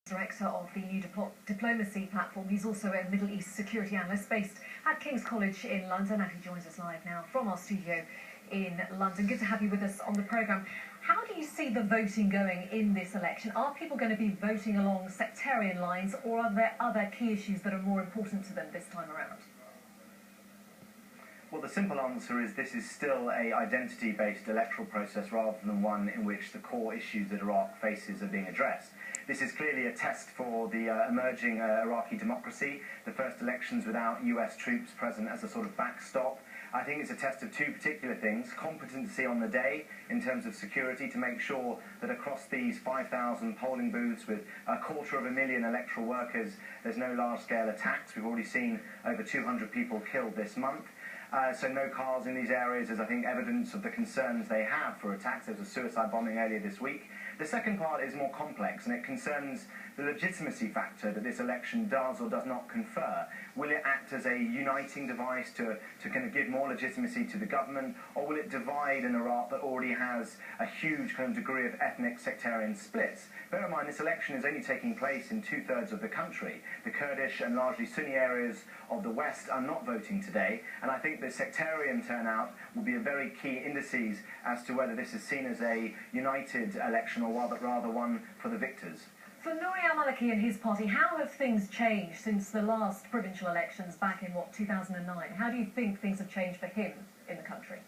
Director of the New Diplomacy Platform. He's also a Middle East security analyst based at King's College in London, and he joins us live now from our studio in London. Good to have you with us on the programme. How do you see the voting going in this election? Are people going to be voting along sectarian lines, or are there other key issues that are more important to them this time around? Well, the simple answer is this is still an identity-based electoral process rather than one in which the core issues that Iraq faces are being addressed. This is clearly a test for the emerging Iraqi democracy, the first elections without US troops present as a sort of backstop. I think it's a test of two particular things: competency on the day in terms of security, to make sure that across these 5,000 polling booths with 250,000 electoral workers, there's no large-scale attacks. We've already seen over 200 people killed this month. So no cars in these areas is, I think, evidence of the concerns they have for attacks. There was a suicide bombing earlier this week. The second part is more complex, and it concerns the legitimacy factor that this election does or does not confer. Will it act as a uniting device to kind of give more legitimacy to the government, or will it divide an Iraq that already has a huge kind of degree of ethnic sectarian splits? Bear in mind, this election is only taking place in 2/3 of the country. The Kurdish and largely Sunni areas of the West are not voting today, and I think the sectarian turnout will be a very key indices as to whether this is seen as a united election or rather one for the victors. For Nouri al-Maliki and his party, how have things changed since the last provincial elections back in, 2009? How do you think things have changed for him in the country?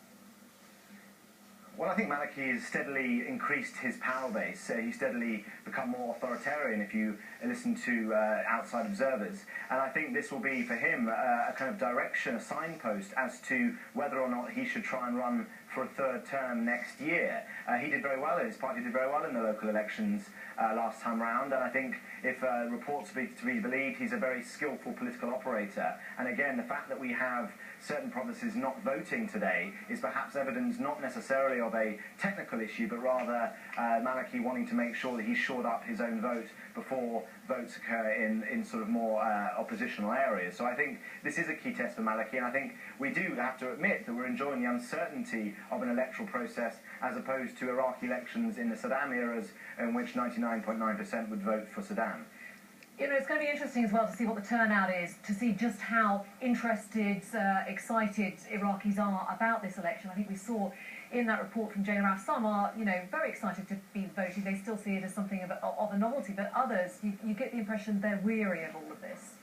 Well, I think Maliki has steadily increased his power base. He's steadily become more authoritarian if you listen to outside observers. And I think this will be, for him, a kind of direction, a signpost as to whether or not he should try and run for a third term next year. He did very well, his party did very well in the local elections last time round, and I think if reports are to be believed, he's a very skillful political operator. And again, the fact that we have certain provinces not voting today is perhaps evidence not necessarily of a technical issue, but rather Maliki wanting to make sure that he's shored up his own vote before votes occur in sort of more oppositional areas. So I think this is a key test for Maliki, and I think we do have to admit that we're enjoying the uncertainty of an electoral process as opposed to Iraqi elections in the Saddam eras in which 99.9% would vote for Saddam. You know, it's going to be interesting as well to see what the turnout is, to see just how interested, excited Iraqis are about this election. I think we saw in that report from Jazeera, some are, very excited to be voting. They still see it as something of a novelty, but others, you get the impression they're weary of all of this.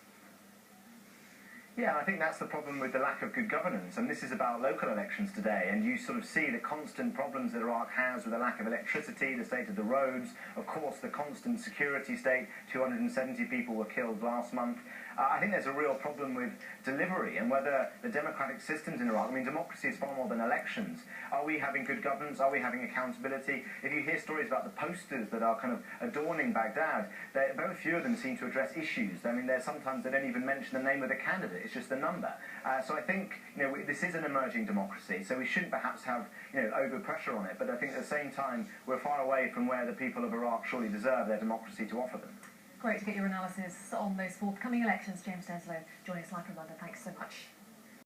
Yeah, I think that's the problem with the lack of good governance, and this is about local elections today, and you sort of see the constant problems that Iraq has with the lack of electricity, the state of the roads, of course the constant security state. 270 people were killed last month. I think there's a real problem with delivery and whether the democratic systems in Iraq, democracy is far more than elections. Are we having good governance? Are we having accountability? If you hear stories about the posters that are kind of adorning Baghdad, very few of them seem to address issues. There's sometimes they don't even mention the name of the candidate, it's just a number. So I think, this is an emerging democracy, so we shouldn't perhaps have, over pressure on it, but I think at the same time, we're far away from where the people of Iraq surely deserve their democracy to offer them. Great to get your analysis on those forthcoming elections. James Denselow joining us live from London. Thanks so much.